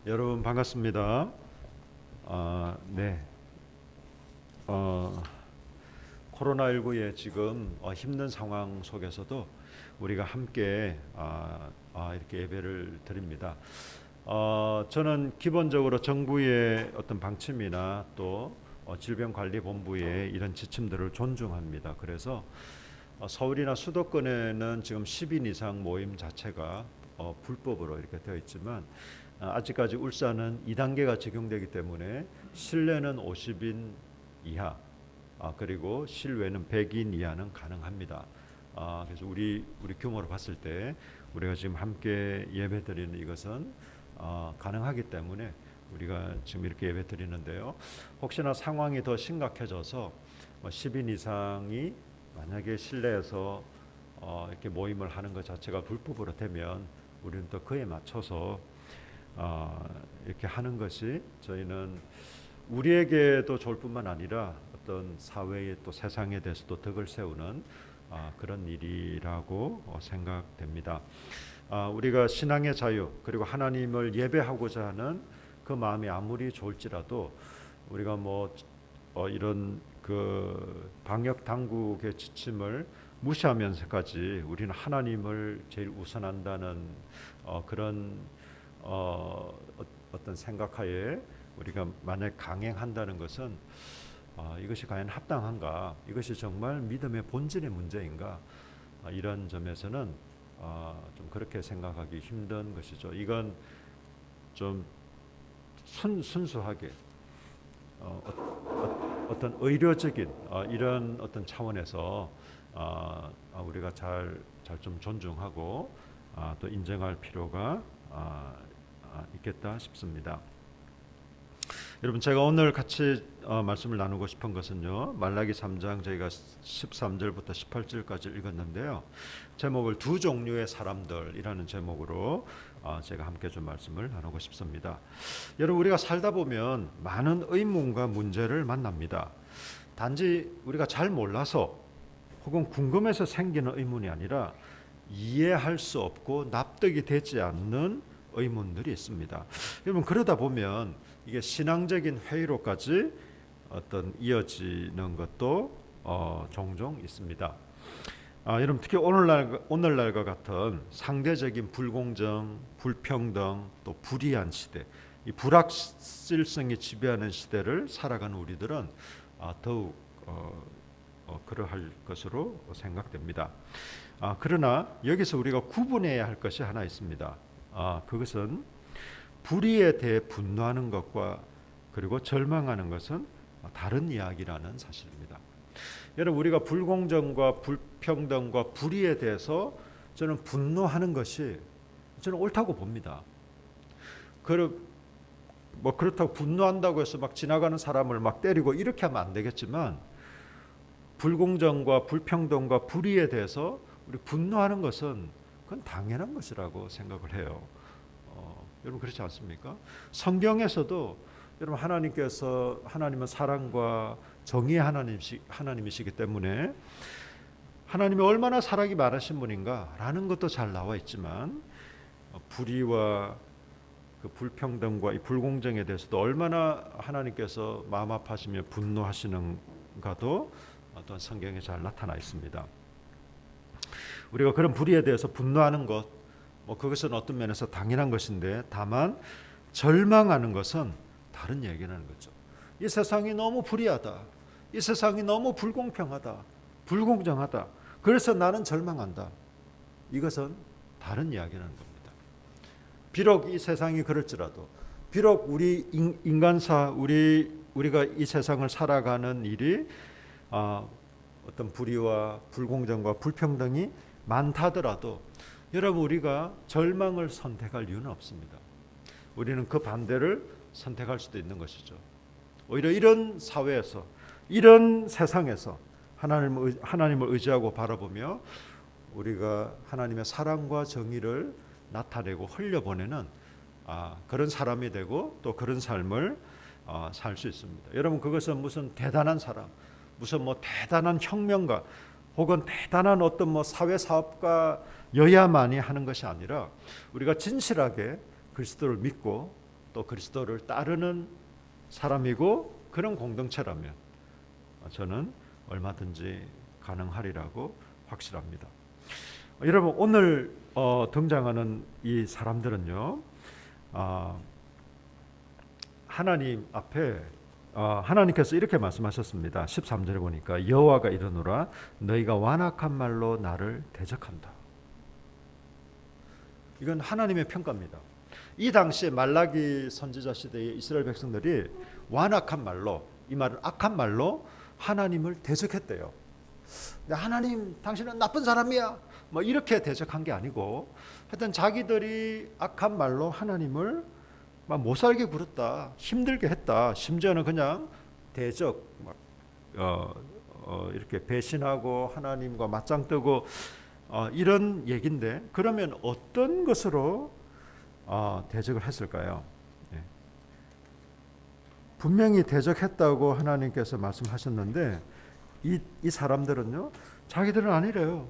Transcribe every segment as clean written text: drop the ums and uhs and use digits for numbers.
여러분 반갑습니다. 네. 코로나19의 지금 힘든 상황 속에서도 우리가 함께 이렇게 예배를 드립니다. 저는 기본적으로 정부의 어떤 방침이나 또 질병관리본부의 이런 지침들을 존중합니다. 그래서 서울이나 수도권에는 지금 10인 이상 모임 자체가 불법으로 이렇게 되어 있지만 아직까지 울산은 2단계가 적용되기 때문에 실내는 50인 이하 그리고 실외는 100인 이하는 가능합니다. 그래서 우리 규모로 봤을 때 우리가 지금 함께 예배드리는 이것은 가능하기 때문에 우리가 지금 이렇게 예배드리는데요. 혹시나 상황이 더 심각해져서 10인 이상이 만약에 실내에서 이렇게 모임을 하는 것 자체가 불법으로 되면 우리는 또 그에 맞춰서 이렇게 하는 것이 저희는 우리에게도 좋을 뿐만 아니라 어떤 사회의 또 세상에 대해서도 덕을 세우는 그런 일이라고 생각됩니다. 우리가 신앙의 자유 그리고 하나님을 예배하고자 하는 그 마음이 아무리 좋을지라도 우리가 이런 그 방역 당국의 지침을 무시하면서까지 우리는 하나님을 제일 우선한다는 그런 어떤 생각하에 우리가 만약 강행한다는 것은 이것이 과연 합당한가? 이것이 정말 믿음의 본질의 문제인가? 이런 점에서는 좀 그렇게 생각하기 힘든 것이죠. 이건 좀 순수하게 어떤 의료적인 이런 어떤 차원에서 우리가 잘 좀 존중하고 또 인정할 필요가 있겠다 싶습니다. 여러분 제가 오늘 같이 말씀을 나누고 싶은 것은요. 말라기 3장 저희가 13절부터 18절까지 읽었는데요. 제목을 두 종류의 사람들이라는 제목으로 제가 함께 좀 말씀을 나누고 싶습니다. 여러분 우리가 살다 보면 많은 의문과 문제를 만납니다. 단지 우리가 잘 몰라서 혹은 궁금해서 생기는 의문이 아니라 이해할 수 없고 납득이 되지 않는 의문들이 있습니다. 여러분 그러다 보면 이게 신앙적인 회의로까지 어떤 이어지는 것도 종종 있습니다. 여러분 특히 오늘날과 같은 상대적인 불공정, 불평등, 또 불이한 시대, 이 불확실성이 지배하는 시대를 살아가는 우리들은 더욱 그러할 것으로 생각됩니다. 그러나 여기서 우리가 구분해야 할 것이 하나 있습니다. 그것은 불의에 대해 분노하는 것과 그리고 절망하는 것은 다른 이야기라는 사실입니다. 여러분 우리가 불공정과 불평등과 불의에 대해서 저는 분노하는 것이 저는 옳다고 봅니다. 그렇다고 분노한다고 해서 막 지나가는 사람을 막 때리고 이렇게 하면 안 되겠지만 불공정과 불평등과 불의에 대해서 우리 분노하는 것은 그건 당연한 것이라고 생각을 해요. 여러분 그렇지 않습니까? 성경에서도 여러분 하나님은 사랑과 정의의 하나님이시기 때문에 하나님이 얼마나 사랑이 많으신 분인가라는 것도 잘 나와 있지만 불의와 그 불평등과 이 불공정에 대해서도 얼마나 하나님께서 마음 아파하시며 분노하시는가도 또한 성경에 잘 나타나 있습니다. 우리가 그런 불의에 대해서 분노하는 것 그것은 어떤 면에서 당연한 것인데 다만 절망하는 것은 다른 얘기라는 거죠. 이 세상이 너무 불의하다. 이 세상이 너무 불공평하다. 불공정하다. 그래서 나는 절망한다. 이것은 다른 이야기라는 겁니다. 비록 이 세상이 그럴지라도 비록 우리 인간사 우리가 이 세상을 살아가는 일이 어떤 불의와 불공정과 불평등이 많다더라도 여러분 우리가 절망을 선택할 이유는 없습니다. 우리는 그 반대를 선택할 수도 있는 것이죠. 오히려 이런 사회에서 이런 세상에서 하나님을 의지하고 바라보며 우리가 하나님의 사랑과 정의를 나타내고 흘려보내는 그런 사람이 되고 또 그런 삶을 살 수 있습니다. 여러분 그것은 무슨 대단한 사람 무슨 대단한 혁명가 혹은 대단한 어떤 사회 사업가여야만이 하는 것이 아니라 우리가 진실하게 그리스도를 믿고 또 그리스도를 따르는 사람이고 그런 공동체라면 저는 얼마든지 가능하리라고 확실합니다. 여러분 오늘 등장하는 이 사람들은요, 하나님 앞에 하나님께서 이렇게 말씀하셨습니다. 13절에 보니까 여호와가 이르노라 너희가 완악한 말로 나를 대적한다. 이건 하나님의 평가입니다. 이 당시에 말라기 선지자 시대의 이스라엘 백성들이 완악한 말로, 이 말은 악한 말로 하나님을 대적했대요. 하나님 당신은 나쁜 사람이야 뭐 이렇게 대적한 게 아니고 하여튼 자기들이 악한 말로 하나님을 막 못살게 굴었다, 힘들게 했다, 심지어는 그냥 대적, 이렇게 배신하고 하나님과 맞짱 뜨고 이런 얘기인데, 그러면 어떤 것으로 대적을 했을까요? 예. 분명히 대적했다고 하나님께서 말씀하셨는데 이 사람들은요, 자기들은 아니래요.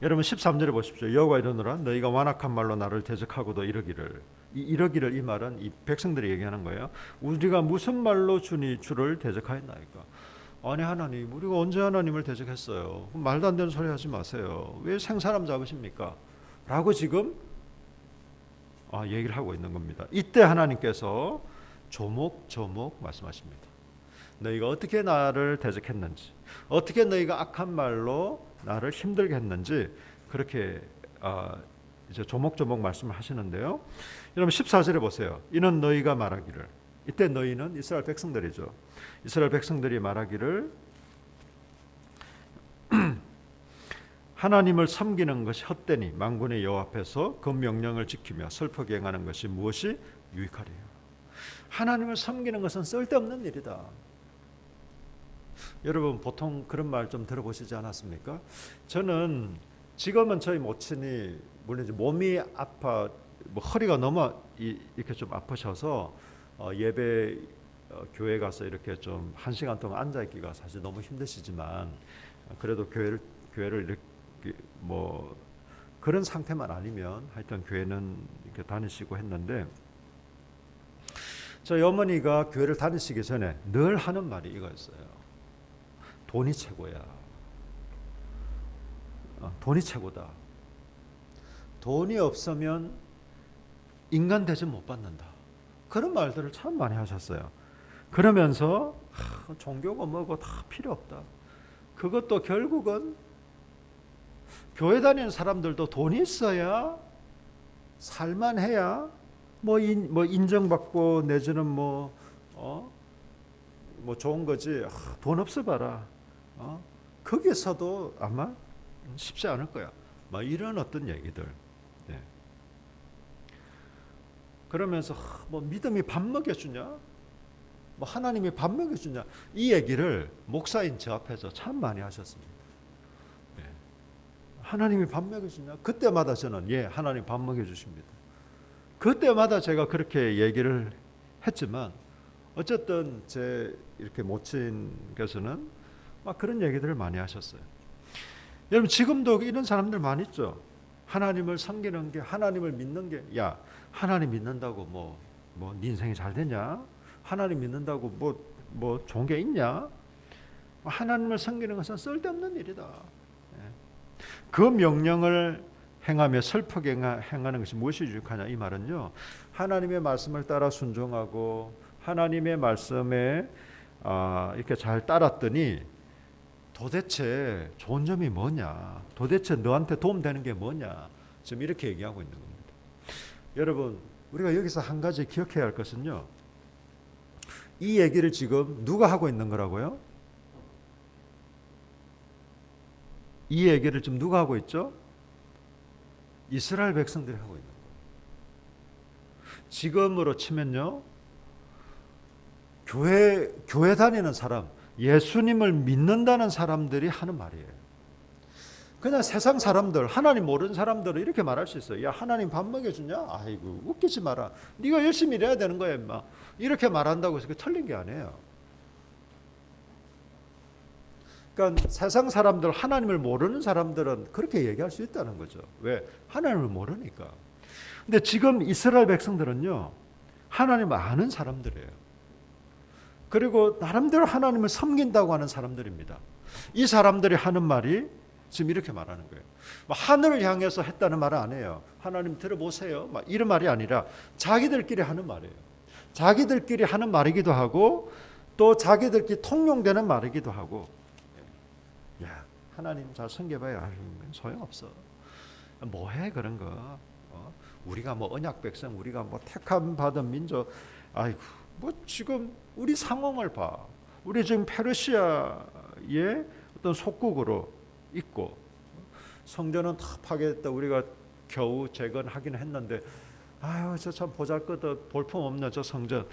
여러분 13절에 보십시오. 여호와 이르노라 너희가 완악한 말로 나를 대적하고도 이러기를. 이 말은 이 백성들이 얘기하는 거예요. 우리가 무슨 말로 주를 대적하였나이까. 아니 하나님, 우리가 언제 하나님을 대적했어요? 말도 안 되는 소리 하지 마세요. 왜 생사람 잡으십니까? 라고 지금 얘기를 하고 있는 겁니다. 이때 하나님께서 조목조목 말씀하십니다. 너희가 어떻게 나를 대적했는지, 어떻게 너희가 악한 말로 나를 힘들게 했는지 그렇게 이제 조목조목 말씀을 하시는데요. 여러분 14절에 보세요. 이는 너희가 말하기를, 이때 너희는 이스라엘 백성들이죠. 이스라엘 백성들이 말하기를 하나님을 섬기는 것이 헛되니 만군의 여호와 앞에서 그 명령을 지키며 슬프게 행하는 것이 무엇이 유익하리요. 하나님을 섬기는 것은 쓸데없는 일이다. 여러분 보통 그런 말 좀 들어보시지 않았습니까? 저는 지금은 저희 모친이 물론 이제 몸이 아파, 뭐 허리가 너무 이렇게 좀 아프셔서 예배 교회 가서 이렇게 좀 1시간 동안 앉아 있기가 사실 너무 힘드시지만 그래도 교회를 이렇게 뭐 그런 상태만 아니면 하여튼 교회는 이렇게 다니시고 했는데, 저희 어머니가 교회를 다니시기 전에 늘 하는 말이 이거였어요. 돈이 최고야. 돈이 최고다. 돈이 없으면 인간 대접 못 받는다. 그런 말들을 참 많이 하셨어요. 그러면서 종교가 뭐고 다 필요 없다. 그것도 결국은 교회 다니는 사람들도 돈이 있어야 살만해야 뭐 인정받고 내지는 뭐 좋은 거지. 돈 없어 봐라. 거기서도 아마 쉽지 않을 거야. 막 이런 어떤 얘기들. 네. 그러면서 뭐 믿음이 밥 먹여주냐? 뭐 하나님이 밥 먹여주냐? 이 얘기를 목사인 저 앞에서 참 많이 하셨습니다. 네. 하나님이 밥 먹여주냐? 그때마다 저는 하나님 밥 먹여주십니다. 그때마다 제가 그렇게 얘기를 했지만 어쨌든 제 이렇게 모친께서는 막 그런 얘기들을 많이 하셨어요. 여러분 지금도 이런 사람들 많이 있죠. 하나님을 섬기는 게, 하나님을 믿는 게, 야 하나님 믿는다고 네 인생이 잘 되냐? 하나님 믿는다고 뭐 좋은 게 있냐? 하나님을 섬기는 것은 쓸데없는 일이다. 그 명령을 행하며 슬프게 행하는 것이 무엇이 유익하냐? 이 말은요, 하나님의 말씀을 따라 순종하고 하나님의 말씀에 이렇게 잘 따랐더니 도대체 좋은 점이 뭐냐? 도대체 너한테 도움되는 게 뭐냐? 지금 이렇게 얘기하고 있는 겁니다. 여러분, 우리가 여기서 한 가지 기억해야 할 것은요, 이 얘기를 지금 누가 하고 있는 거라고요? 이 얘기를 지금 누가 하고 있죠? 이스라엘 백성들이 하고 있는 거예요. 지금으로 치면요, 교회 다니는 사람, 예수님을 믿는다는 사람들이 하는 말이에요. 그냥 세상 사람들, 하나님 모르는 사람들은 이렇게 말할 수 있어요. 야 하나님 밥 먹여주냐? 아이고 웃기지 마라. 네가 열심히 일해야 되는 거야 임마. 이렇게 말한다고 해서 그게 틀린 게 아니에요. 그러니까 세상 사람들, 하나님을 모르는 사람들은 그렇게 얘기할 수 있다는 거죠. 왜? 하나님을 모르니까. 근데 지금 이스라엘 백성들은요, 하나님을 아는 사람들이에요. 그리고 나름대로 하나님을 섬긴다고 하는 사람들입니다. 이 사람들이 하는 말이 지금 이렇게 말하는 거예요. 하늘을 향해서 했다는 말은 안 해요. 하나님 들어보세요. 이런 말이 아니라 자기들끼리 하는 말이에요. 자기들끼리 하는 말이기도 하고 또 자기들끼리 통용되는 말이기도 하고. 야, 하나님 잘 섬겨봐요. 소용없어. 뭐해 그런 거. 우리가 뭐 언약 백성, 우리가 뭐 택함 받은 민족. 아이고, 뭐 지금 우리 상황을 봐. 우리 지금 페르시아의 어떤 속국으로 있고 성전은 다 파괴했다. 우리가 겨우 재건하긴 했는데, 아유, 저 참 보잘것없 볼품없는 저 성전.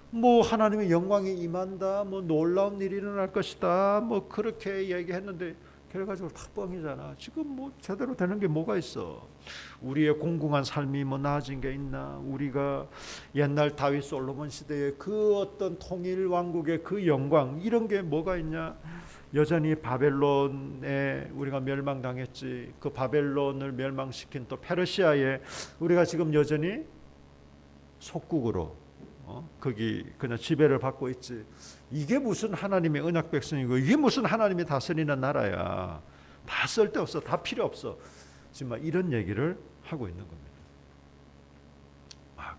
뭐 하나님의 영광이 임한다. 뭐 놀라운 일이 일어날 것이다. 뭐 그렇게 얘기했는데 결과적으로 다 뻥이잖아. 지금 뭐 제대로 되는 게 뭐가 있어? 우리의 공공한 삶이 뭐 나아진 게 있나? 우리가 옛날 다윗 솔로몬 시대의 그 어떤 통일 왕국의 그 영광 이런 게 뭐가 있냐? 여전히 바벨론에 우리가 멸망당했지. 그 바벨론을 멸망시킨 또 페르시아에 우리가 지금 여전히 속국으로 거기 그냥 지배를 받고 있지. 이게 무슨 하나님의 언약 백성이고 이게 무슨 하나님이 다스리는 나라야. 다 쓸데없어. 다 필요 없어. 지금 이런 얘기를 하고 있는 겁니다. 막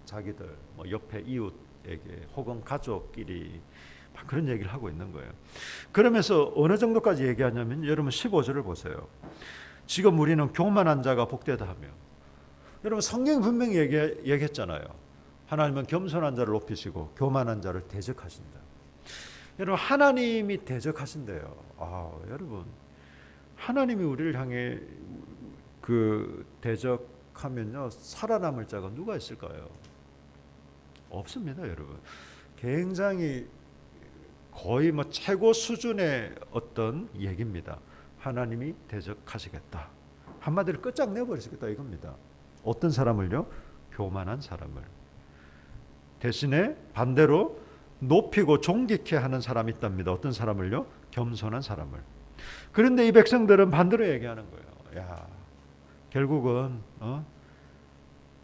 자기들 뭐 옆에 이웃에게 혹은 가족끼리 막 그런 얘기를 하고 있는 거예요. 그러면서 어느 정도까지 얘기하냐면 여러분 15절을 보세요. 지금 우리는 교만한 자가 복되다 하며, 여러분 성경이 분명히 얘기했잖아요. 하나님은 겸손한 자를 높이시고 교만한 자를 대적하신다. 여러분 하나님이 대적하신대요. 여러분 하나님이 우리를 향해 그 대적하면요 살아남을 자가 누가 있을까요? 없습니다, 여러분. 굉장히 거의 뭐 최고 수준의 어떤 얘기입니다. 하나님이 대적하시겠다. 한마디로 끝장내버리시겠다 이겁니다. 어떤 사람을요? 교만한 사람을. 대신에 반대로 높이고 존귀케 하는 사람이 있답니다. 어떤 사람을요? 겸손한 사람을. 그런데 이 백성들은 반대로 얘기하는 거예요. 야, 결국은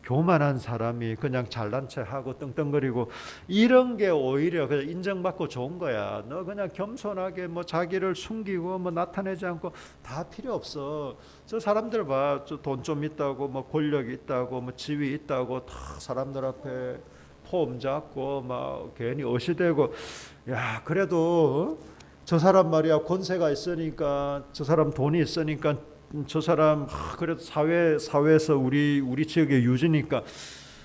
교만한 사람이 그냥 잘난 체하고 떵떵거리고 이런 게 오히려 그냥 인정받고 좋은 거야. 너 그냥 겸손하게 뭐 자기를 숨기고 뭐 나타내지 않고 다 필요 없어. 저 사람들 봐, 저 돈 좀 있다고 뭐 권력 있다고 뭐 지위 있다고 다 사람들 앞에 폼 잡고 막 괜히 어시되고. 야, 그래도 저 사람 말이야 권세가 있으니까, 저 사람 돈이 있으니까, 저 사람 그래도 사회에서 우리 지역의 유지니까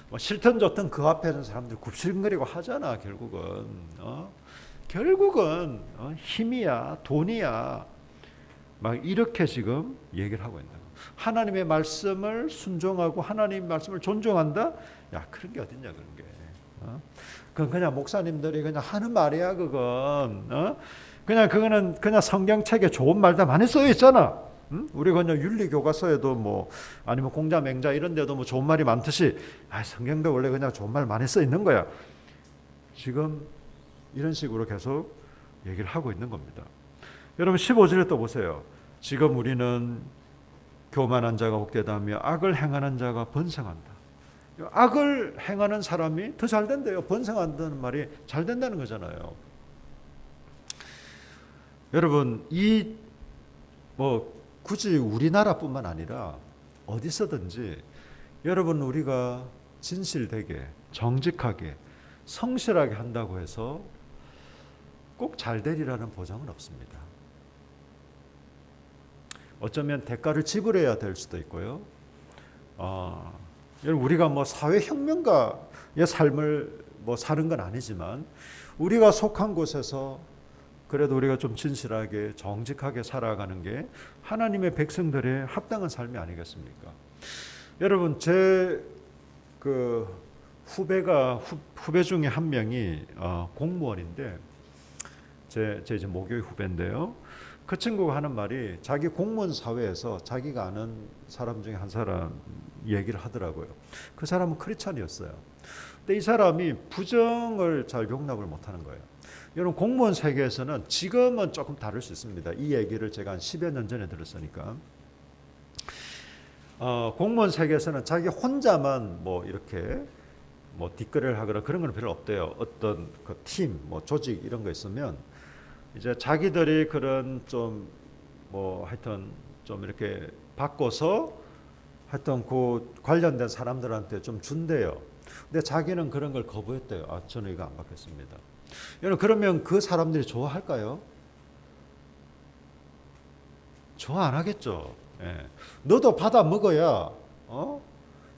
뭐 싫든 좋든 그 앞에는 사람들 굽신거리고 하잖아. 결국은 힘이야 돈이야 막 이렇게 지금 얘기를 하고 있는 거예요. 하나님의 말씀을 순종하고 하나님의 말씀을 존중한다. 야, 그런 게 어딨냐 그런 게. 그건 그냥 목사님들이 그냥 하는 말이야 그건. 그거는 그냥 성경책에 좋은 말도 많이 써 있잖아. 우리 그냥 윤리 교과서에도 뭐 아니면 공자 맹자 이런 데도 뭐 좋은 말이 많듯이 성경도 원래 그냥 좋은 말 많이 써 있는 거야. 지금 이런 식으로 계속 얘기를 하고 있는 겁니다. 여러분 15절에 또 보세요. 지금 우리는 교만한 자가 복되다며 악을 행하는 자가 번성한다. 악을 행하는 사람이 더 잘 된대요. 번성한다는 말이 잘 된다는 거잖아요. 여러분 굳이 우리나라뿐만 아니라 어디서든지 여러분 우리가 진실되게 정직하게 성실하게 한다고 해서 꼭 잘 되리라는 보장은 없습니다. 어쩌면 대가를 지불해야 될 수도 있고요. 여러분 우리가 뭐 사회혁명가의 삶을 뭐 사는 건 아니지만 우리가 속한 곳에서 그래도 우리가 좀 진실하게 정직하게 살아가는 게 하나님의 백성들의 합당한 삶이 아니겠습니까? 여러분 제 그 후배 중에 한 명이 공무원인데 제 이제 모교의 후배인데요. 그 친구가 하는 말이 자기 공무원 사회에서 자기가 아는 사람 중에 한 사람 얘기를 하더라고요. 그 사람은 크리스찬이었어요. 근데 이 사람이 부정을 잘 용납을 못하는 거예요. 여러분 공무원 세계에서는 지금은 조금 다를 수 있습니다. 이 얘기를 제가 한 10여 년 전에 들었으니까 공무원 세계에서는 자기 혼자만 뭐 이렇게 뭐 뒷거래를 하거나 그런 건 별로 없대요. 어떤 그 팀, 뭐 조직 이런 거 있으면 이제 자기들이 그런 좀 뭐 하여튼 좀 이렇게 바꿔서 하여튼 그 관련된 사람들한테 좀 준대요. 근데 자기는 그런 걸 거부했대요. 저는 이거 안 받겠습니다. 여러분 그러면 그 사람들이 좋아할까요? 좋아 안 하겠죠. 예. 너도 받아 먹어야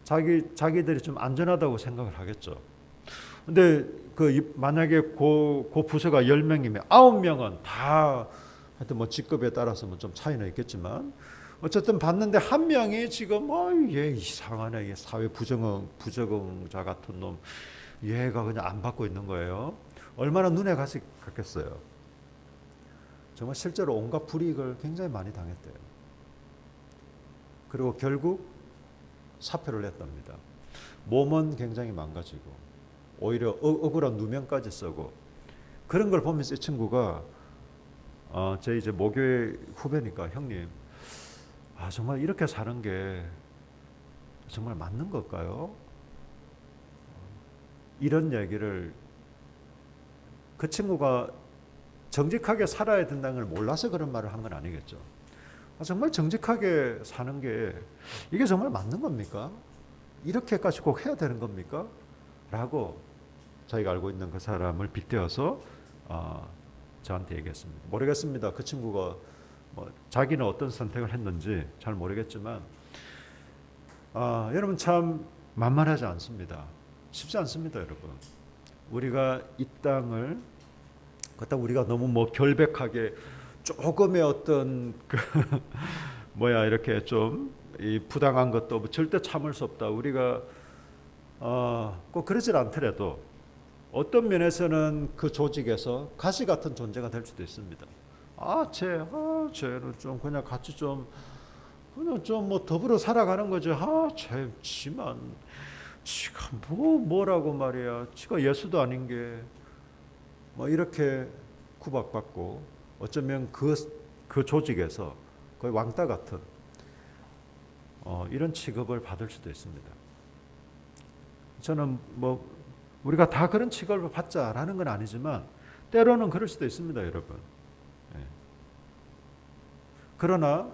자기들이 좀 안전하다고 생각을 하겠죠. 근데 만약에 그 부서가 10명이면 9명은 다 하여튼 뭐 직급에 따라서 뭐 좀 차이는 있겠지만 어쨌든 봤는데 한 명이 지금 얘 이상하네. 얘 사회 부적응자 같은 놈. 얘가 그냥 안 받고 있는 거예요. 얼마나 눈에 갔겠어요. 정말 실제로 온갖 불이익을 굉장히 많이 당했대요. 그리고 결국 사표를 냈답니다. 몸은 굉장히 망가지고 오히려 억울한 누명까지 쓰고 그런 걸 보면서 이 친구가 제 이제 모교의 후배니까 형님 정말 이렇게 사는 게 정말 맞는 걸까요? 이런 얘기를 그 친구가 정직하게 살아야 된다는 걸 몰라서 그런 말을 한 건 아니겠죠. 정말 정직하게 사는 게 이게 정말 맞는 겁니까? 이렇게까지 꼭 해야 되는 겁니까? 라고 자기가 알고 있는 그 사람을 빗대어서 저한테 얘기했습니다. 모르겠습니다. 그 친구가 뭐 자기는 어떤 선택을 했는지 잘 모르겠지만 여러분 참 만만하지 않습니다. 쉽지 않습니다, 여러분. 우리가 이 땅을 그렇다 우리가 너무 뭐 결백하게 조금의 어떤 이렇게 좀 이 부당한 것도 뭐 절대 참을 수 없다. 우리가 꼭 그러질 않더라도 어떤 면에서는 그 조직에서 가시 같은 존재가 될 수도 있습니다. 쟤는 좀 그냥 같이 좀 그냥 좀 뭐 더불어 살아가는 거지. 지만 지가 뭐라고 말이야. 지가 예수도 아닌 게 뭐 이렇게 구박받고 어쩌면 그 조직에서 거의 왕따 같은 이런 취급을 받을 수도 있습니다. 저는 뭐 우리가 다 그런 취급을 받자라는 건 아니지만 때로는 그럴 수도 있습니다, 여러분. 예. 그러나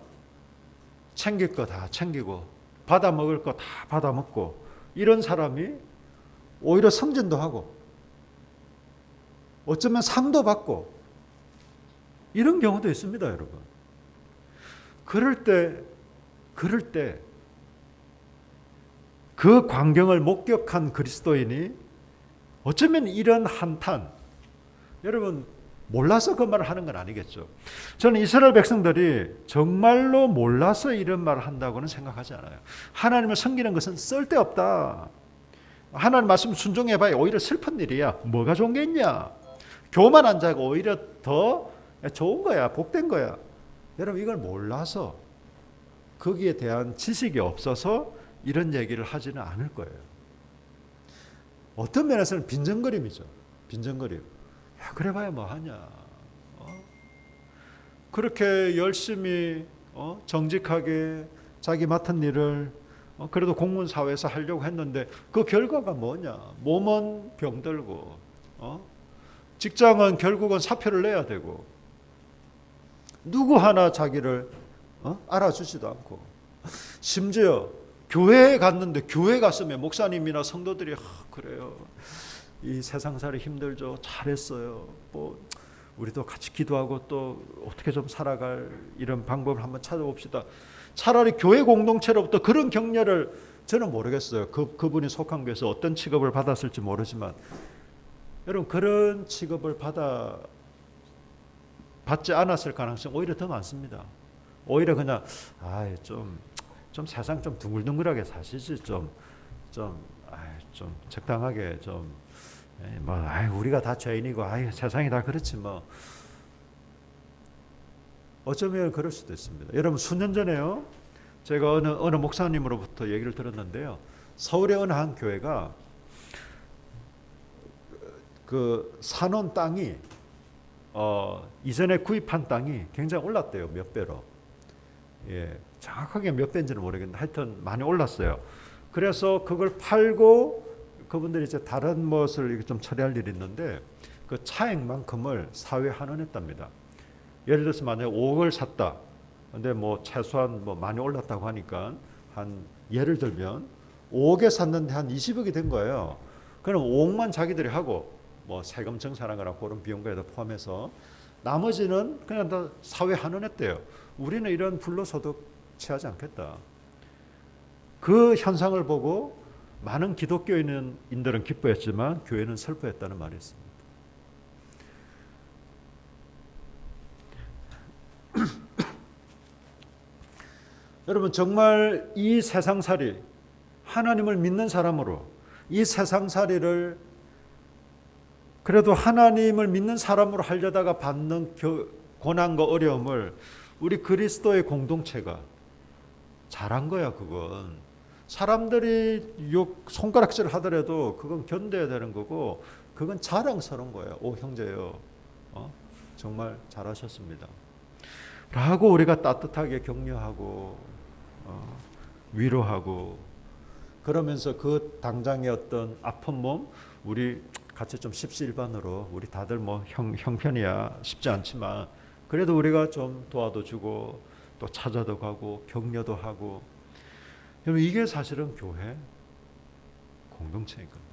챙길 거 다 챙기고 받아 먹을 거 다 받아 먹고 이런 사람이 오히려 승진도 하고 어쩌면 상도 받고 이런 경우도 있습니다, 여러분. 그럴 때 그 광경을 목격한 그리스도인이 어쩌면 이런 한탄, 여러분 몰라서 그 말을 하는 건 아니겠죠. 저는 이스라엘 백성들이 정말로 몰라서 이런 말을 한다고는 생각하지 않아요. 하나님을 섬기는 것은 쓸데없다. 하나님 말씀 순종해봐야 오히려 슬픈 일이야. 뭐가 좋은 게 있냐. 교만한 자가 오히려 더 좋은 거야. 복된 거야. 여러분 이걸 몰라서 거기에 대한 지식이 없어서 이런 얘기를 하지는 않을 거예요. 어떤 면에서는 빈정거림이죠. 빈정거림. 그래봐야 뭐하냐. 그렇게 열심히 정직하게 자기 맡은 일을 그래도 공무원 사회에서 하려고 했는데 그 결과가 뭐냐. 몸은 병들고 직장은 결국은 사표를 내야 되고 누구 하나 자기를 알아주지도 않고 심지어 교회에 갔는데 교회 갔으면 목사님이나 성도들이 그래요. 이 세상살이 힘들죠. 잘했어요. 뭐 우리도 같이 기도하고 또 어떻게 좀 살아갈 이런 방법을 한번 찾아봅시다. 차라리 교회 공동체로부터 그런 격려를 저는 모르겠어요. 그분이 속한 교회에서 어떤 취급을 받았을지 모르지만 여러분 그런 취급을 받지 않았을 가능성 오히려 더 많습니다. 오히려 그냥 좀 세상 좀 둥글둥글하게 사시지 좀 적당하게 우리가 다 죄인이고 세상이 다 그렇지 뭐. 어쩌면 그럴 수도 있습니다. 여러분 수년 전에요. 제가 어느 목사님으로부터 얘기를 들었는데요. 서울의 어느 한 교회가 그 사놓은 땅이 이전에 구입한 땅이 굉장히 올랐대요. 몇 배로. 예. 정확하게 몇 배인지는 모르겠는데 하여튼 많이 올랐어요. 그래서 그걸 팔고 그분들이 이제 다른 것을 좀 처리할 일이 있는데 그 차액만큼을 사회에 환원했답니다. 예를 들어서 만약에 5억을 샀다. 근데 뭐 최소한 뭐 많이 올랐다고 하니까 한 예를 들면 5억에 샀는데 한 20억이 된 거예요. 그럼 5억만 자기들이 하고 뭐 세금 정산한 거나 그런 비용까지도 포함해서 나머지는 그냥 다 사회 환원했대요. 우리는 이런 불로소득 취하지 않겠다. 그 현상을 보고 많은 기독교인들은 기뻐했지만 교회는 슬퍼했다는 말이 있습니다. 여러분 정말 이 세상살이 하나님을 믿는 사람으로 이 세상살이를 그래도 하나님을 믿는 사람으로 하려다가 받는 고난과 어려움을 우리 그리스도의 공동체가 잘한 거야. 그건 사람들이 손가락질 하더라도 그건 견뎌야 되는 거고 그건 자랑스러운 거예요. 오 형제요, 정말 잘하셨습니다 라고 우리가 따뜻하게 격려하고 위로하고 그러면서 그 당장의 어떤 아픈 몸 우리 같이 좀 십시일반으로 우리 다들 뭐 형편이야 쉽지 않지만 그래도 우리가 좀 도와도 주고 또 찾아도 가고 격려도 하고 여러분 이게 사실은 교회 공동체인 겁니다.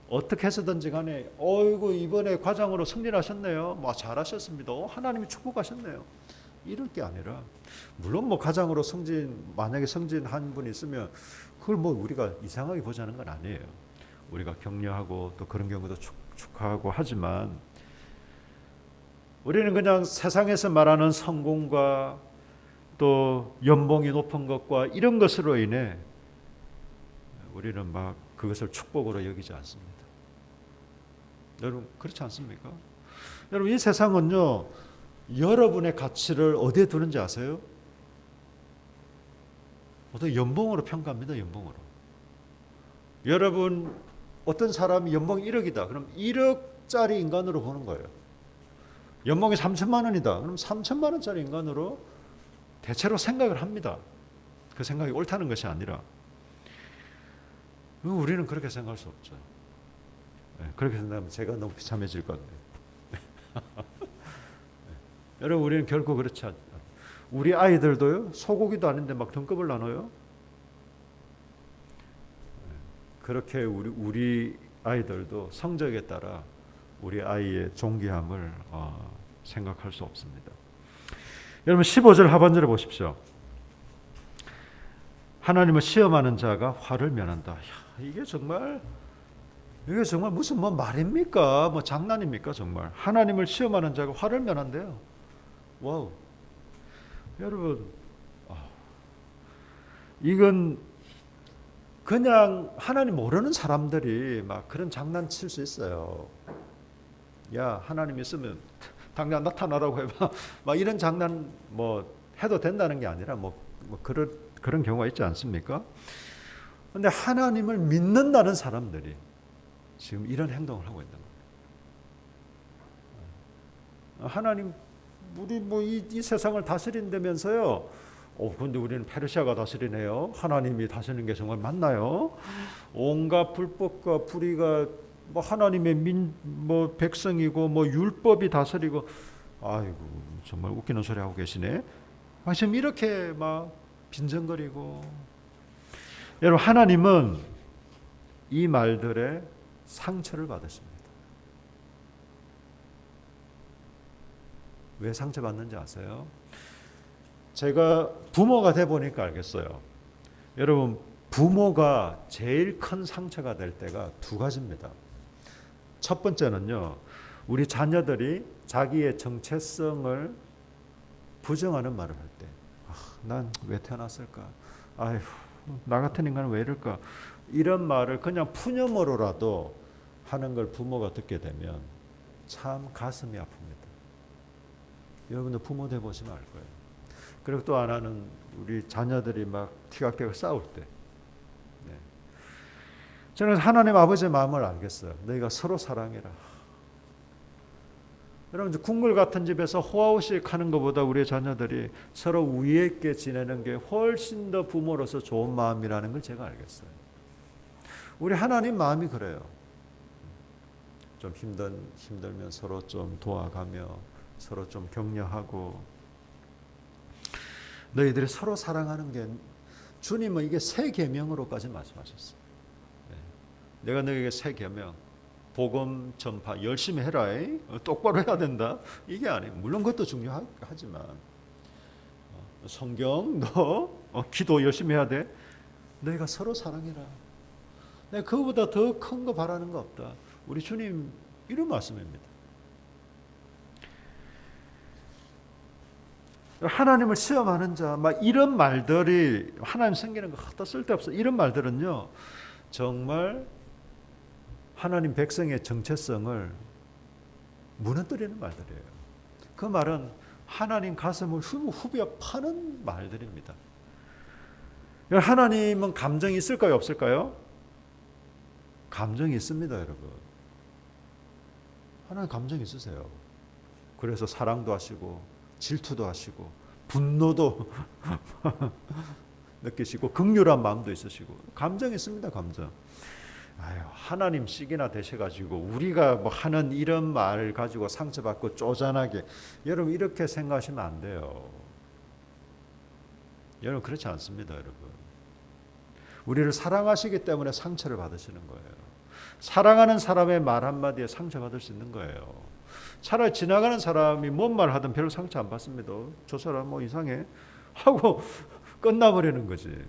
어떻게 해서든지 간에 어이구 이번에 과장으로 승진하셨네요. 뭐 잘하셨습니다. 하나님이 축복하셨네요. 이럴 게 아니라 물론 뭐 과장으로 만약에 승진한 분이 있으면 그걸 뭐 우리가 이상하게 보자는 건 아니에요. 우리가 격려하고 또 그런 경우도 축하하고 하지만 우리는 그냥 세상에서 말하는 성공과 또 연봉이 높은 것과 이런 것으로 인해 우리는 막 그것을 축복으로 여기지 않습니다. 여러분 그렇지 않습니까? 여러분 이 세상은요 여러분의 가치를 어디에 두는지 아세요? 어떤 연봉으로 평가합니다. 연봉으로. 여러분 어떤 사람이 연봉이 1억이다. 그럼 1억짜리 인간으로 보는 거예요. 연봉이 3천만 원이다. 그럼 3천만 원짜리 인간으로 대체로 생각을 합니다. 그 생각이 옳다는 것이 아니라 우리는 그렇게 생각할 수 없죠. 그렇게 생각하면 제가 너무 비참해질 것 같네요. 여러분 우리는 결코 그렇지 않아요. 우리 아이들도요 소고기도 아닌데 막 등급을 나눠요. 그렇게 우리 아이들도 성적에 따라 우리 아이의 존귀함을 생각할 수 없습니다. 여러분 15절 하반절에 보십시오. 하나님을 시험하는 자가 화를 면한다. 야, 이게 정말 무슨 뭐 말입니까? 뭐 장난입니까? 정말 하나님을 시험하는 자가 화를 면한대요. 와우. 여러분 이건 그냥 하나님 모르는 사람들이 막 그런 장난 칠 수 있어요. 야 하나님 있으면 당장 나타나라고 해봐. 막 이런 장난 뭐 해도 된다는 게 아니라 뭐 그런 경우가 있지 않습니까? 그런데 하나님을 믿는다는 사람들이 지금 이런 행동을 하고 있는 겁니다. 하나님 우리 뭐 이 세상을 다스린다면서요. 근데 우리는 페르시아가 다스리네요. 하나님이 다스리는 게 정말 맞나요? 온갖 불법과 불의가 뭐 하나님의 뭐 백성이고 뭐 율법이 다스리고 아이고 정말 웃기는 소리 하고 계시네. 지금 이렇게 막 빈정거리고 여러분 하나님은 이 말들에 상처를 받으십니다. 왜 상처받는지 아세요? 제가 부모가 돼 보니까 알겠어요. 여러분 부모가 제일 큰 상처가 될 때가 두 가지입니다. 첫 번째는요. 우리 자녀들이 자기의 정체성을 부정하는 말을 할 때 난 왜 태어났을까? 아휴 나 같은 인간은 왜 이럴까? 이런 말을 그냥 푸념으로라도 하는 걸 부모가 듣게 되면 참 가슴이 아픕니다. 여러분들 부모 돼 보시면 알 거예요. 그리고 또 하나는 우리 자녀들이 막 티격태격 싸울 때 저는 하나님 아버지의 마음을 알겠어요. 너희가 서로 사랑해라. 여러분 궁궐 같은 집에서 호화호식 하는 것보다 우리의 자녀들이 서로 우애 있게 지내는 게 훨씬 더 부모로서 좋은 마음이라는 걸 제가 알겠어요. 우리 하나님 마음이 그래요. 좀 힘들면 서로 좀 도와가며 서로 좀 격려하고, 너희들이 서로 사랑하는 게, 주님은 이게 새 계명으로까지 말씀하셨어요. 내가 너에게 새 계명, 복음 전파 열심히 해라, 똑바로 해야 된다, 이게 아니에요. 물론 그것도 중요하지만 성경 너 기도 열심히 해야 돼. 너희가 서로 사랑해라. 내가 그거보다 더 큰 거 바라는 거 없다. 우리 주님 이런 말씀입니다. 하나님을 시험하는 자, 막 이런 말들이, 하나님 섬기는 거 갖다 쓸데없어, 이런 말들은요 정말 하나님 백성의 정체성을 무너뜨리는 말들이에요. 그 말은 하나님 가슴을 후벼 파는 말들입니다. 하나님은 감정이 있을까요, 없을까요? 감정이 있습니다, 여러분. 하나님 감정이 있으세요. 그래서 사랑도 하시고 질투도 하시고 분노도 느끼시고 긍휼한 마음도 있으시고 감정이 있습니다, 감정. 하나님씩이나 되셔가지고 우리가 뭐 하는 이런 말 가지고 상처받고 쪼잔하게, 여러분 이렇게 생각하시면 안 돼요. 여러분 그렇지 않습니다, 여러분. 우리를 사랑하시기 때문에 상처를 받으시는 거예요. 사랑하는 사람의 말 한마디에 상처받을 수 있는 거예요. 차라리 지나가는 사람이 뭔 말 하든 별로 상처 안 받습니다. 저 사람 뭐 이상해 하고 끝나버리는 거지.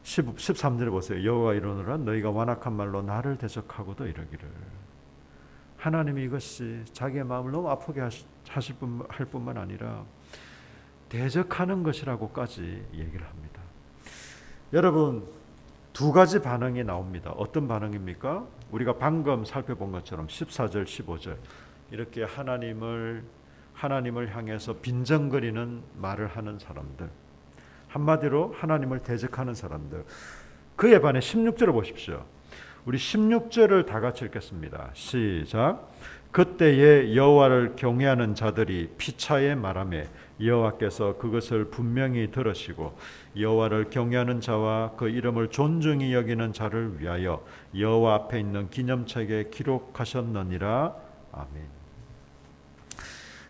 십 13절에 보세요. 여호와 이르노라 너희가 완악한 말로 나를 대적하고도 이러기를. 하나님이 이것이 자기의 마음을 너무 아프게 할 뿐만 아니라 대적하는 것이라고까지 얘기를 합니다. 여러분 두 가지 반응이 나옵니다. 어떤 반응입니까? 우리가 방금 살펴본 것처럼 14절 15절 이렇게 하나님을 향해서 빈정거리는 말을 하는 사람들, 한마디로 하나님을 대적하는 사람들. 그에 반해 16절을 보십시오. 우리 16절을 다 같이 읽겠습니다. 시작. 그때에 여호와를 경외하는 자들이 피차에 말하며 여호와께서 그것을 분명히 들으시고 여호와를 경외하는 자와 그 이름을 존중히 여기는 자를 위하여 여호와 앞에 있는 기념책에 기록하셨느니라. 아멘.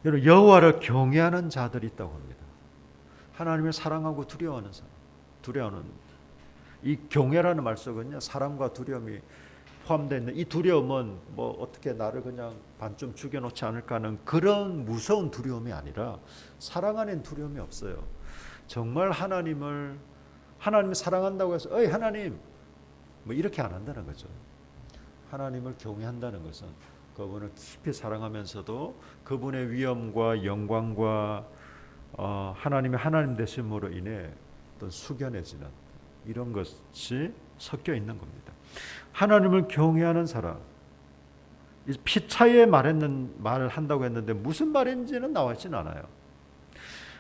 여러분 여호와를 경외하는 자들이 있다고 합니다. 하나님을 사랑하고 두려워하는 사람, 두려워하는, 이 경외라는 말 속은요 사랑과 두려움이 포함되어 있는, 이 두려움은 뭐 어떻게 나를 그냥 반쯤 죽여놓지 않을까 하는 그런 무서운 두려움이 아니라 사랑 안엔 두려움이 없어요. 정말 하나님을 사랑한다고 해서 어이 하나님 뭐 이렇게 안 한다는 거죠. 하나님을 경외한다는 것은 그분을 깊이 사랑하면서도 그분의 위엄과 영광과 하나님의 하나님 되심으로 인해 어떤 숙연해지는 이런 것이 섞여 있는 겁니다. 하나님을 경외하는 사람, 피차에 말을 한다고 했는데 무슨 말인지는 나와 있지는 않아요.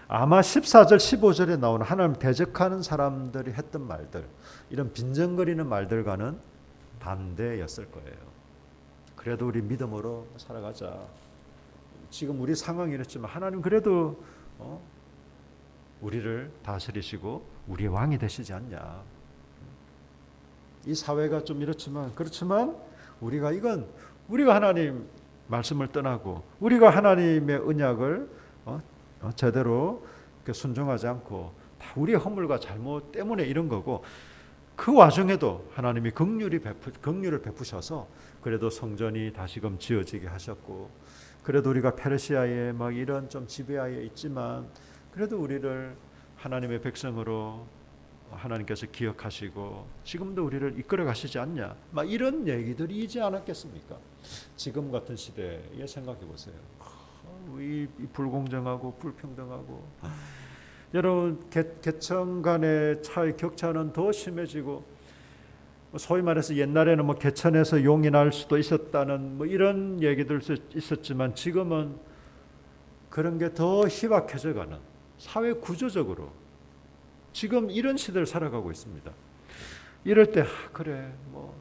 아마 14절 15절에 나오는 하나님 대적하는 사람들이 했던 말들, 이런 빈정거리는 말들과는 반대였을 거예요. 그래도 우리 믿음으로 살아가자. 지금 우리 상황이 이렇지만 하나님 그래도 우리를 다스리시고 우리의 왕이 되시지 않냐. 이 사회가 좀 이렇지만 그렇지만 우리가 하나님 말씀을 떠나고 우리가 하나님의 언약을 제대로 순종하지 않고 다 우리의 허물과 잘못 때문에 이런 거고, 그 와중에도 하나님이 긍휼을 베푸셔서 그래도 성전이 다시금 지어지게 하셨고, 그래도 우리가 페르시아에 막 이런 좀 지배하에 있지만 그래도 우리를 하나님의 백성으로 하나님께서 기억하시고 지금도 우리를 이끌어 가시지 않냐, 막 이런 얘기들이지 않았겠습니까? 지금 같은 시대에 생각해 보세요. 이 불공정하고 불평등하고, 여러분 계층 간의 차이 격차는 더 심해지고, 소위 말해서 옛날에는 뭐 개천에서 용이 날 수도 있었다는 뭐 이런 얘기들 있었지만 지금은 그런 게 더 희박해져 가는, 사회 구조적으로 지금 이런 시대를 살아가고 있습니다. 이럴 때 그래 뭐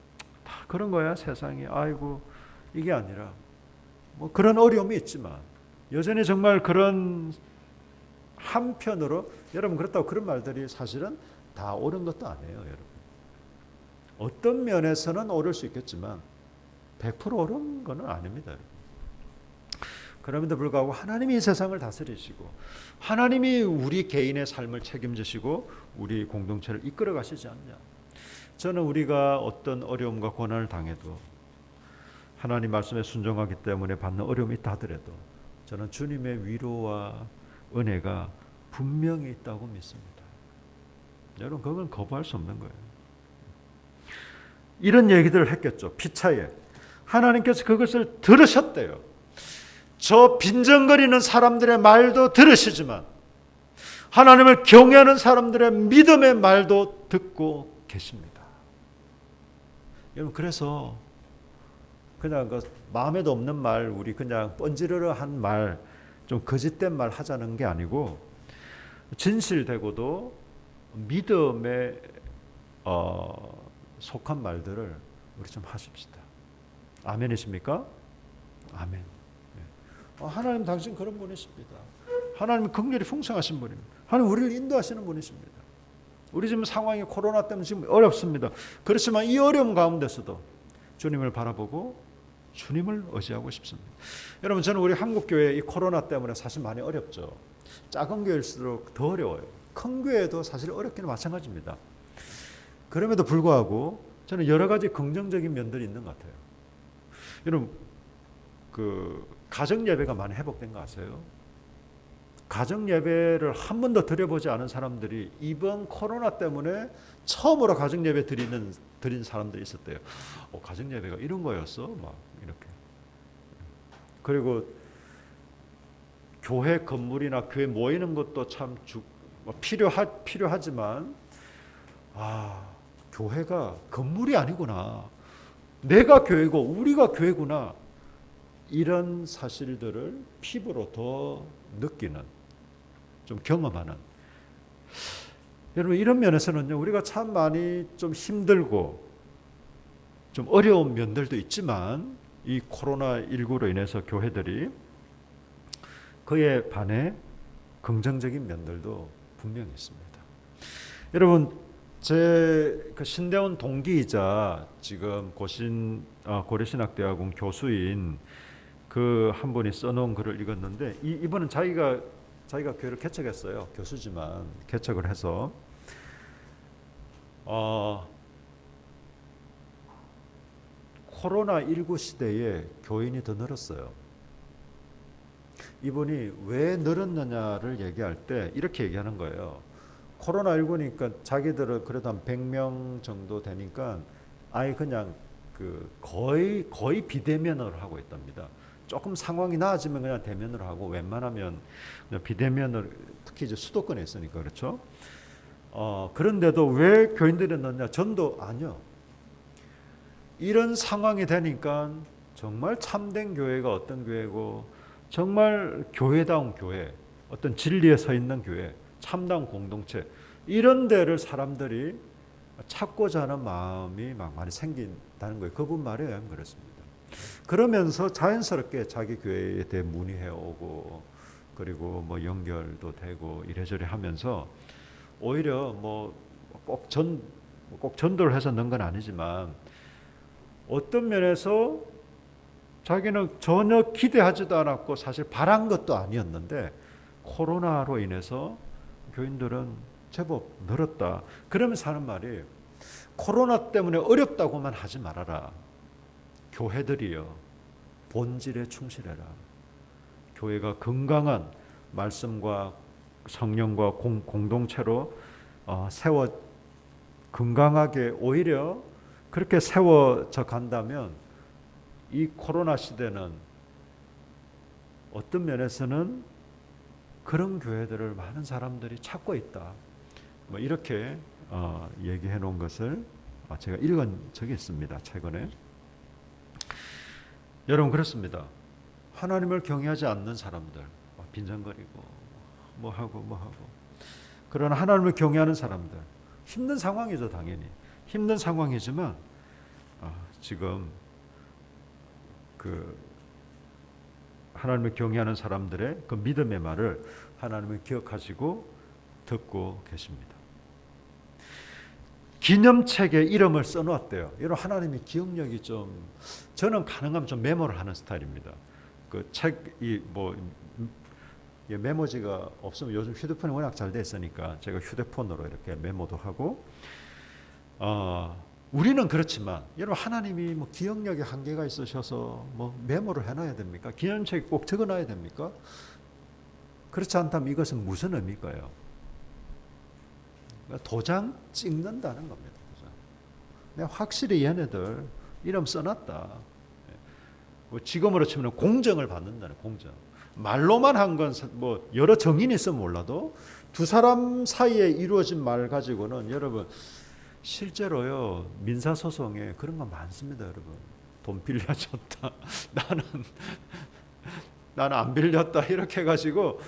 다 그런 거야 세상이. 아이고 이게 아니라 뭐 그런 어려움이 있지만 여전히 정말 그런 한편으로 여러분 그렇다고 그런 말들이 사실은 다 옳은 것도 아니에요. 여러분 어떤 면에서는 옳을 수 있겠지만 100% 옳은 건 아닙니다. 그럼에도 불구하고 하나님이 이 세상을 다스리시고 하나님이 우리 개인의 삶을 책임지시고 우리 공동체를 이끌어 가시지 않냐. 저는 우리가 어떤 어려움과 고난을 당해도 하나님 말씀에 순종하기 때문에 받는 어려움이 있다 하더라도 저는 주님의 위로와 은혜가 분명히 있다고 믿습니다. 여러분 그건 거부할 수 없는 거예요. 이런 얘기들을 했겠죠. 피차에 하나님께서 그것을 들으셨대요. 저 빈정거리는 사람들의 말도 들으시지만 하나님을 경외하는 사람들의 믿음의 말도 듣고 계십니다. 여러분 그래서 그냥 그 마음에도 없는 말, 우리 그냥 뻔지르르한 말, 좀 거짓된 말 하자는 게 아니고 진실되고도 믿음에 속한 말들을 우리 좀 하십시다. 아멘이십니까? 아멘. 하나님 당신 그런 분이십니다. 하나님 긍휼이 풍성하신 분입니다. 하나님 우리를 인도하시는 분이십니다. 우리 지금 상황이 코로나 때문에 지금 어렵습니다. 그렇지만 이 어려움 가운데서도 주님을 바라보고 주님을 의지하고 싶습니다. 여러분 저는 우리 한국교회 이 코로나 때문에 사실 많이 어렵죠. 작은 교회일수록 더 어려워요. 큰 교회도 사실 어렵기는 마찬가지입니다. 그럼에도 불구하고 저는 여러 가지 긍정적인 면들이 있는 것 같아요. 여러분 그 가정 예배가 많이 회복된 거 아세요? 가정 예배를 한 번도 드려보지 않은 사람들이 이번 코로나 때문에 처음으로 가정 예배 드린 사람들이 있었대요. 가정 예배가 이런 거였어? 막 이렇게. 그리고 교회 건물이나 교회 모이는 것도 참 필요하지만 교회가 건물이 아니구나. 내가 교회고 우리가 교회구나. 이런 사실들을 피부로 더 느끼는, 좀 경험하는. 여러분 이런 면에서는요, 우리가 참 많이 좀 힘들고 좀 어려운 면들도 있지만 이 코로나19로 인해서 교회들이 그에 반해 긍정적인 면들도 분명히 있습니다. 여러분 제 그 신대원 동기이자 지금 고려신학대학원 교수인 그 한 분이 써놓은 글을 읽었는데 이분은 자기가 교회를 개척했어요. 교수지만 개척을 해서 코로나19 시대에 교인이 더 늘었어요. 이분이 왜 늘었느냐를 얘기할 때 이렇게 얘기하는 거예요. 코로나19니까 자기들은 그래도 한 100명 정도 되니까 아예 그냥 거의 비대면으로 하고 있답니다. 조금 상황이 나아지면 그냥 대면으로 하고 웬만하면 그냥 비대면으로, 특히 이제 수도권에 있으니까 그렇죠. 그런데도 왜 교인들이 넣냐? 전도 아니요. 이런 상황이 되니까 정말 참된 교회가 어떤 교회고 정말 교회다운 교회, 어떤 진리에 서 있는 교회, 참다운 공동체, 이런 데를 사람들이 찾고자 하는 마음이 막 많이 생긴다는 거예요. 그분 말에 의하면 그렇습니다. 그러면서 자연스럽게 자기 교회에 대해 문의해 오고 그리고 뭐 연결도 되고 이래저래 하면서 오히려 꼭 전도를 해서 넣은 건 아니지만 어떤 면에서 자기는 전혀 기대하지도 않았고 사실 바란 것도 아니었는데 코로나로 인해서 교인들은 제법 늘었다. 그러면서 하는 말이 코로나 때문에 어렵다고만 하지 말아라. 교회들이여 본질에 충실해라. 교회가 건강한 말씀과 성령과 공동체로 건강하게 오히려 그렇게 세워져 간다면 이 코로나 시대는 어떤 면에서는 그런 교회들을 많은 사람들이 찾고 있다. 이렇게 얘기해 놓은 것을 제가 읽은 적이 있습니다. 최근에. 여러분 그렇습니다. 하나님을 경외하지 않는 사람들, 빈정거리고 뭐하고 그러나 하나님을 경외하는 사람들, 힘든 상황이죠. 당연히 힘든 상황이지만 지금 그 하나님을 경외하는 사람들의 그 믿음의 말을 하나님을 기억하시고 듣고 계십니다. 기념책에 이름을 써놓았대요. 여러분 하나님이 기억력이 좀 저는 가능하면 좀 메모를 하는 스타일입니다. 그 책이 뭐 메모지가 없으면 요즘 휴대폰이 워낙 잘 돼 있으니까 제가 휴대폰으로 이렇게 메모도 하고 우리는 그렇지만 여러분 하나님이 뭐 기억력에 한계가 있으셔서 뭐 메모를 해놔야 됩니까? 기념책에 꼭 적어놔야 됩니까? 그렇지 않다면 이것은 무슨 의미일까요? 도장 찍는다는 겁니다. 내가 확실히 얘네들 이름 써놨다. 뭐 지금으로 치면 공정을 받는다는 공정. 말로만 한 건 뭐 여러 정인이 있으면 몰라도 두 사람 사이에 이루어진 말 가지고는 여러분 실제로요 민사소송에 그런 거 많습니다. 여러분 돈 빌려줬다. 나는 안 빌렸다. 이렇게 해가지고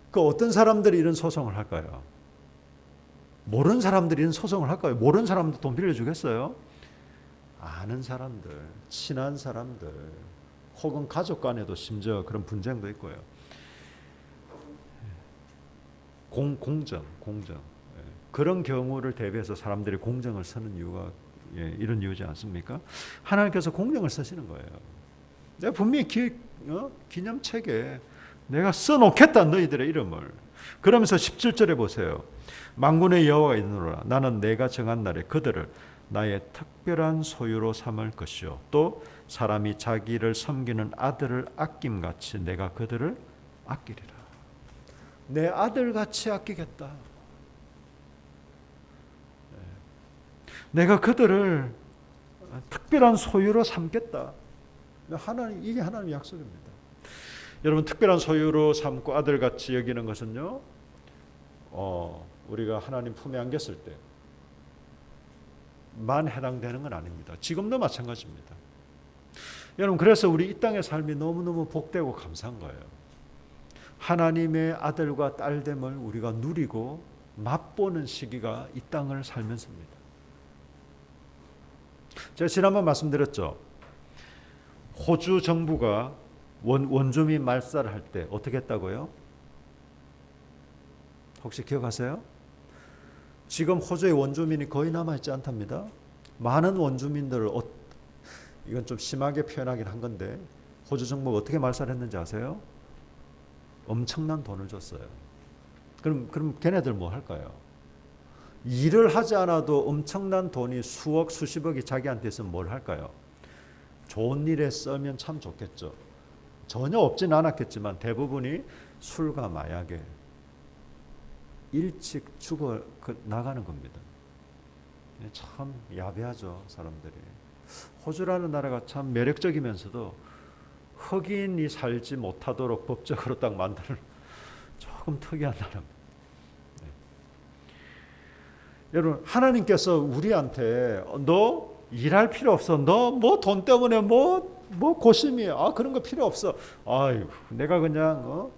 그 어떤 사람들이 이런 소송을 할까요? 모르는 사람들이 이런 소송을 할까요? 모르는 사람도 돈 빌려주겠어요? 아는 사람들, 친한 사람들, 혹은 가족 간에도 심지어 그런 분쟁도 있고요. 공정. 그런 경우를 대비해서 사람들이 공정을 쓰는 이유가 이런 이유지 않습니까? 하나님께서 공정을 쓰시는 거예요. 내가 분명히 기념책에 내가 써놓겠다 너희들의 이름을. 그러면서 17절에 보세요. 만군의 여호와가 이르노라 나는 내가 정한 날에 그들을 나의 특별한 소유로 삼을 것이요 또 사람이 자기를 섬기는 아들을 아낌같이 내가 그들을 아끼리라. 내 아들같이 아끼겠다. 내가 그들을 특별한 소유로 삼겠다. 이게 하나님의 약속입니다. 여러분 특별한 소유로 삼고 아들같이 여기는 것은요 우리가 하나님 품에 안겼을 때만 해당되는 건 아닙니다. 지금도 마찬가지입니다. 여러분 그래서 우리 이 땅의 삶이 너무너무 복되고 감사한 거예요. 하나님의 아들과 딸됨을 우리가 누리고 맛보는 시기가 이 땅을 살면서입니다. 제가 지난번 말씀드렸죠. 호주 정부가 원주민 말살을 할 때 어떻게 했다고요? 혹시 기억하세요? 지금 호주의 원주민이 거의 남아있지 않답니다. 많은 원주민들을 이건 좀 심하게 표현하긴 한 건데 호주 정부가 어떻게 말살했는지 아세요? 엄청난 돈을 줬어요. 그럼 걔네들 뭐 할까요? 일을 하지 않아도 엄청난 돈이 수억 수십억이 자기한테 있으면 뭘 할까요? 좋은 일에 쓰면 참 좋겠죠. 전혀 없진 않았겠지만 대부분이 술과 마약에 일찍 죽어 나가는 겁니다. 참 야비하죠 사람들이. 호주라는 나라가 참 매력적이면서도 흑인이 살지 못하도록 법적으로 딱 만드는 조금 특이한 나라입니다. 네. 여러분 하나님께서 우리한테 너 일할 필요 없어. 너 뭐 돈 때문에 뭐 고심이야. 그런 거 필요 없어. 아유 내가 그냥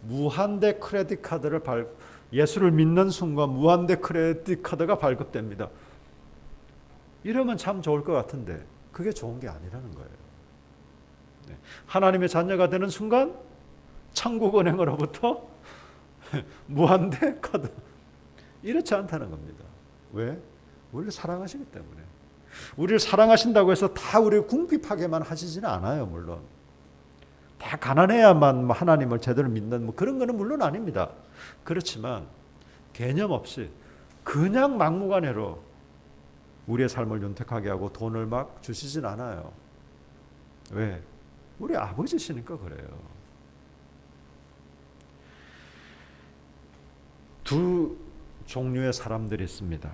무한대 크레딧 카드를 예수를 믿는 순간 무한대 크레딧 카드가 발급됩니다. 이러면 참 좋을 것 같은데 그게 좋은 게 아니라는 거예요. 네. 하나님의 자녀가 되는 순간 천국은행으로부터 무한대 카드 이렇지 않다는 겁니다. 왜? 우리를 사랑하시기 때문에. 우리를 사랑하신다고 해서 다 우리를 궁핍하게만 하시지는 않아요. 물론 다 가난해야만 하나님을 제대로 믿는 그런 거는 물론 아닙니다. 그렇지만 개념 없이 그냥 막무가내로 우리의 삶을 윤택하게 하고 돈을 막 주시진 않아요. 왜? 우리 아버지시니까 그래요. 두 종류의 사람들이 있습니다.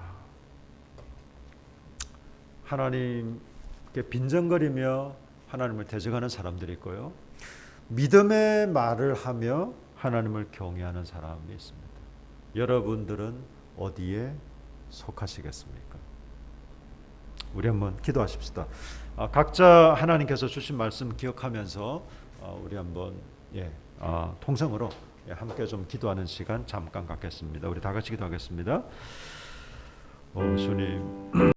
하나님께 빈정거리며 하나님을 대적하는 사람들이 있고요. 믿음의 말을 하며 하나님을 경외하는 사람이 있습니다. 여러분들은 어디에 속하시겠습니까? 우리 한번 기도하십시다. 각자 하나님께서 주신 말씀 기억하면서 우리 한번 통성으로 함께 좀 기도하는 시간 잠깐 갖겠습니다. 우리 다 같이 기도하겠습니다. 주님